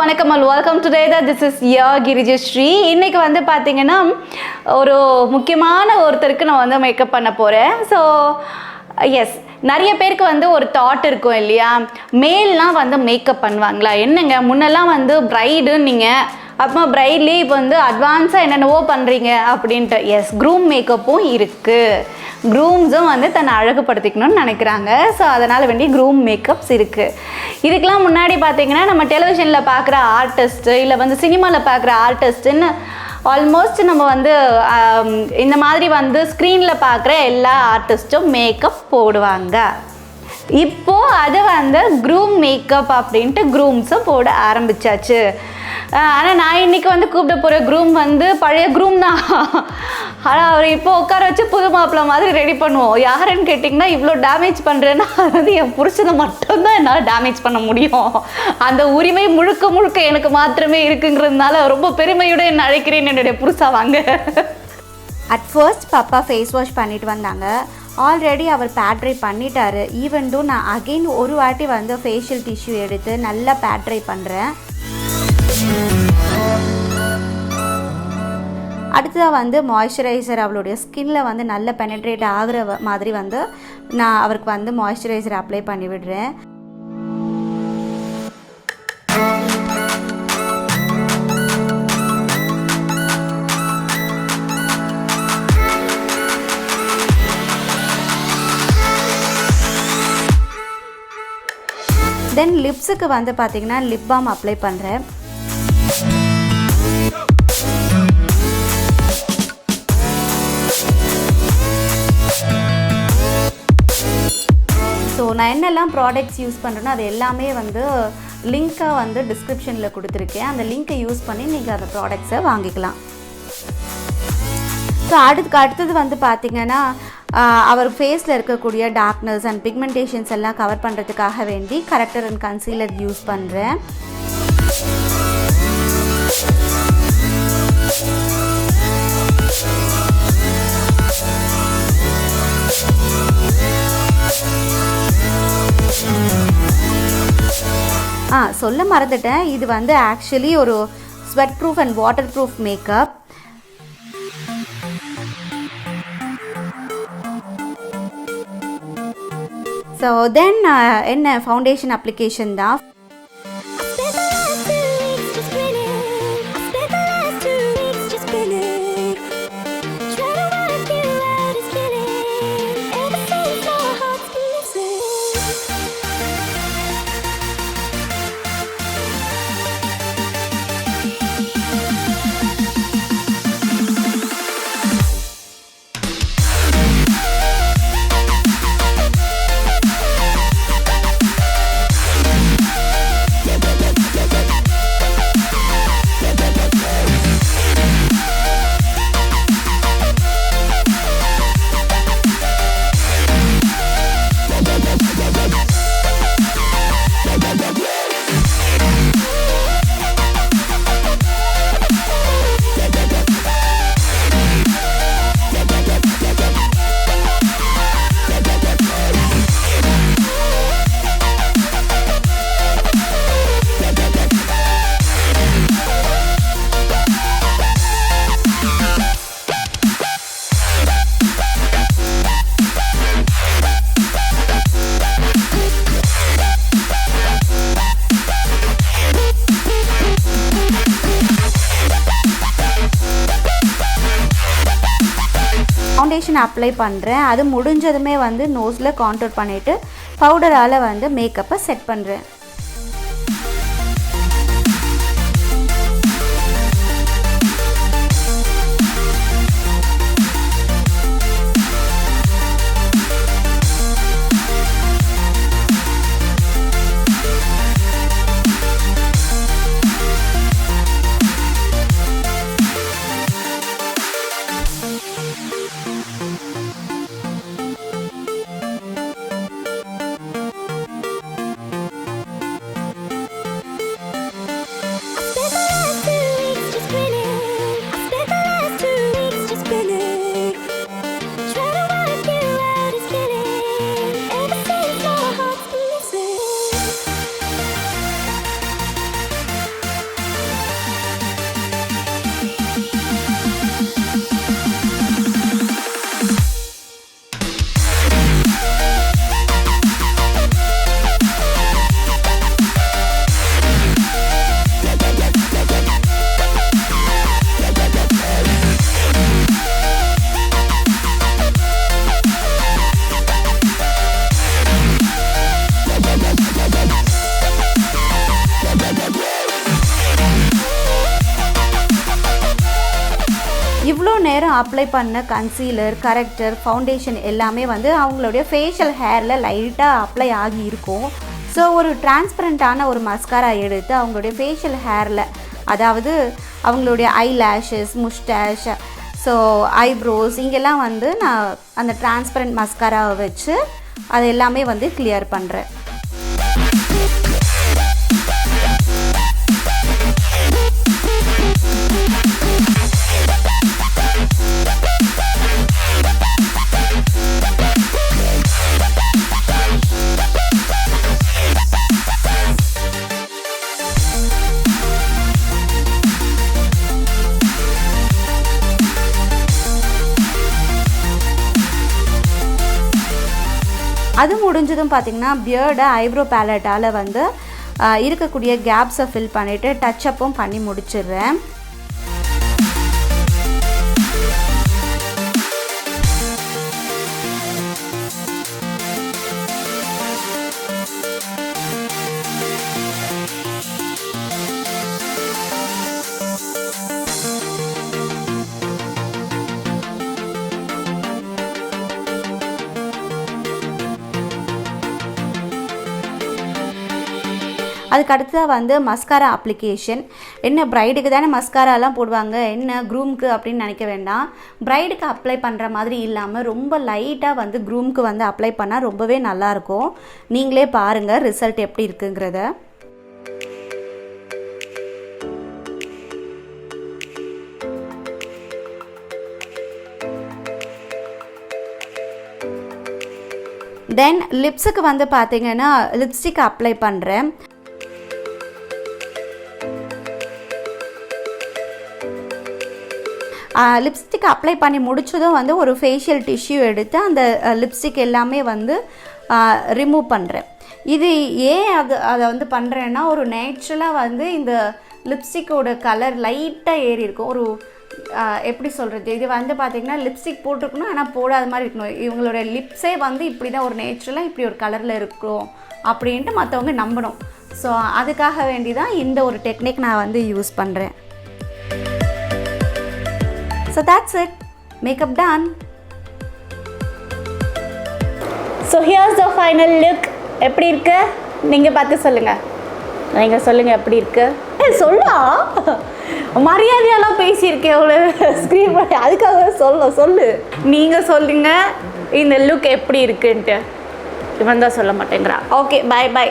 வணக்கம் and welcome to REDHA. This is Girijashree. இன்னைக்கு வந்து பார்த்தீங்கன்னா ஒரு முக்கியமான ஒருத்தருக்கு நான் வந்து மேக்கப் பண்ண போகிறேன். ஸோ எஸ், நிறைய பேருக்கு வந்து ஒரு தாட் இருக்கும் இல்லையா, மேல்லாம் வந்து மேக்கப் பண்ணுவாங்களா என்னங்க, முன்னெல்லாம் வந்து பிரைடு நீங்கள் அப்போ பிரைட்லேயே இப்போ வந்து அட்வான்ஸாக என்னென்னவோ பண்ணுறீங்க அப்படின்ட்டு. எஸ், க்ரூம் மேக்கப்பும் இருக்குது. க்ரூம்ஸும் வந்து தன்னை அழகுபடுத்திக்கணும்னு நினைக்கிறாங்க. ஸோ அதனால் வேண்டி க்ரூம் மேக்கப்ஸ் இருக்குது. இதுக்கெலாம் முன்னாடி பார்த்திங்கன்னா நம்ம டெலிவிஷனில் பார்க்குற ஆர்டிஸ்ட்டு இல்லை வந்து சினிமாவில் பார்க்குற ஆர்டிஸ்ட்டுன்னு ஆல்மோஸ்ட் நம்ம வந்து இந்த மாதிரி வந்து ஸ்க்ரீனில் பார்க்குற எல்லா ஆர்டிஸ்ட்டும் மேக்கப் போடுவாங்க. இப்போது அது வந்து க்ரூம் மேக்கப் அப்படின்ட்டு க்ரூம்ஸும் போட ஆரம்பித்தாச்சு. ஆனால் நான் இன்றைக்கி வந்து கூப்பிட போகிற க்ரூம் வந்து பழைய க்ரூம் தான். ஆனால் அவர் இப்போ உட்கார வச்சு புது மாப்பிள்ளை மாதிரி ரெடி பண்ணுவோம். யாருன்னு கேட்டிங்கன்னா, இவ்வளோ டேமேஜ் பண்ணுறேன்னா அது வந்து என் புருஷனை மட்டும்தான் என்னால் டேமேஜ் பண்ண முடியும். அந்த உரிமை முழுக்க முழுக்க எனக்கு மாத்திரமே இருக்குங்கிறதுனால ரொம்ப பெருமையோடு என்ன அழைக்கிறேன் என்னுடைய புருஷா வாங்க. அட் ஃபர்ஸ்ட் பாப்பா ஃபேஸ் வாஷ் பண்ணிட்டு வந்தாங்க. ஆல்ரெடி அவர் பேட்ரை பண்ணிட்டாரு. ஈவன் தோ நான் அகெயின் ஒரு வாட்டி வந்து ஃபேஷியல் டிஷ்யூ எடுத்து நல்லா பேட்ரை பண்ணுறேன். அடுத்ததாக வந்து மாய்ஸ்சரைசர் அவளுடைய ஸ்கின்னில் வந்து நல்ல பெனட்ரேட் ஆகிற மாதிரி வந்து நான் அவருக்கு வந்து மாய்ஸ்சரைசர் அப்ளை பண்ணி விடுறேன். தென் லிப்ஸுக்கு வந்து பார்த்திங்கன்னா லிப் பாம் அப்ளை பண்ணுறேன். ஸோ நான் என்னெல்லாம் ப்ராடக்ட்ஸ் யூஸ் பண்ணுறேனோ அது எல்லாமே வந்து லிங்க்கை வந்து டிஸ்கிரிப்ஷனில் கொடுத்துருக்கேன். அந்த லிங்க்கை யூஸ் பண்ணி நீங்கள் அந்த ப்ராடக்ட்ஸை வாங்கிக்கலாம். ஸோ அடுத்தது வந்து பார்த்திங்கன்னா அவர் ஃபேஸில் இருக்கக்கூடிய டார்க்னஸ் அண்ட் பிக்மெண்டேஷன்ஸ் எல்லாம் கவர் பண்ணுறதுக்காக வேண்டி கரெக்டர் அண்ட் கன்சீலர் யூஸ் பண்ணுறேன். சொல்ல மறந்துட்டேன், இது வந்து ஆக்சுவலி ஒரு sweat proof and water proof makeup. So then என்ன ஃபவுண்டேஷன் அப்ளிகேஷன் தான். ஃபவுண்டேஷன் அப்ளை பண்ணுறேன். அது முடிஞ்சதுமே வந்து நோஸில் கான்டூர் பண்ணிவிட்டு பவுடரால் வந்து மேக்கப்பை செட் பண்ணுறேன். நேரம் அப்ளை பண்ண கன்சீலர், கரெக்டர், ஃபவுண்டேஷன் எல்லாமே வந்து அவங்களுடைய ஃபேஷியல் ஹேரில் லைட்டாக அப்ளை ஆகி இருக்கும். ஸோ ஒரு டிரான்ஸ்பரண்ட்டான ஒரு மஸ்காரா எடுத்து அவங்களுடைய ஃபேஷியல் ஹேரில், அதாவது அவங்களுடைய ஐலேஷஸ், முஸ்டாஷ், ஸோ ஐப்ரோஸ் இங்கெல்லாம் வந்து நான் அந்த டிரான்ஸ்பரண்ட் மஸ்காராவை வச்சு அது எல்லாமே வந்து கிளியர் பண்ணுறேன். அது முடிஞ்சதும் பார்த்திங்கன்னா பியர்டை ஐப்ரோ பேலட்டால் வந்து இருக்கக்கூடிய கேப்ஸை ஃபில் பண்ணிவிட்டு டச்சப்பும் பண்ணி முடிச்சிடுறேன். அதுக்கு அடுத்ததாக வந்து மஸ்காரா அப்ளிகேஷன். என்ன பிரைடுக்கு தானே மஸ்காராலாம் போடுவாங்க, என்ன க்ரூம்க்கு அப்படின்னு நினைக்க வேண்டாம். பிரைடுக்கு அப்ளை பண்ணுற மாதிரி இல்லாமல் ரொம்ப லைட்டாக வந்து க்ரூம்க்கு வந்து அப்ளை பண்ணால் ரொம்பவே நல்லாயிருக்கும். நீங்களே பாருங்கள் ரிசல்ட் எப்படி இருக்குங்கிறத. தென் லிப்ஸுக்கு வந்து பார்த்திங்கன்னா லிப்ஸ்டிக் அப்ளை பண்ணுறேன். லிப்ஸ்டிக் அப்ளை பண்ணி முடிச்சதும் வந்து ஒரு ஃபேஷியல் டிஷ்யூ எடுத்து அந்த லிப்ஸ்டிக் எல்லாமே வந்து ரிமூவ் பண்ணுறேன். இது ஏன் அதை வந்து பண்ணுறேன்னா, ஒரு நேச்சுரலாக வந்து இந்த லிப்ஸ்டிக்கோட கலர் லைட்டாக ஏறி இருக்கும். ஒரு எப்படி சொல்கிறது, இது வந்து பார்த்திங்கன்னா லிப்ஸ்டிக் போட்டிருக்கணும் ஆனால் போடாத மாதிரி இருக்கணும். இவங்களோட லிப்ஸே வந்து இப்படி தான் ஒரு நேச்சுரலாக இப்படி ஒரு கலரில் இருக்கும் அப்படின்ட்டு மற்றவங்க நம்பணும். ஸோ அதுக்காக வேண்டி தான் இந்த ஒரு டெக்னிக் நான் வந்து யூஸ் பண்ணுறேன். So that's it. Makeup done. So here's the final look. எப்படி இருக்கு நீங்கள் பார்த்து சொல்லுங்கள். நீங்கள் சொல்லுங்கள் எப்படி இருக்கு. சொல்லா மரியாதையெல்லாம் பேசியிருக்கேன் அவ்வளோ ஸ்க்ரீன் பண்ணி, அதுக்காக சொல்லு நீங்கள் சொல்லுங்கள் இந்த லுக் எப்படி இருக்குன்ட்டு. இவன் தான் சொல்ல மாட்டேங்கிறா. Okay, by.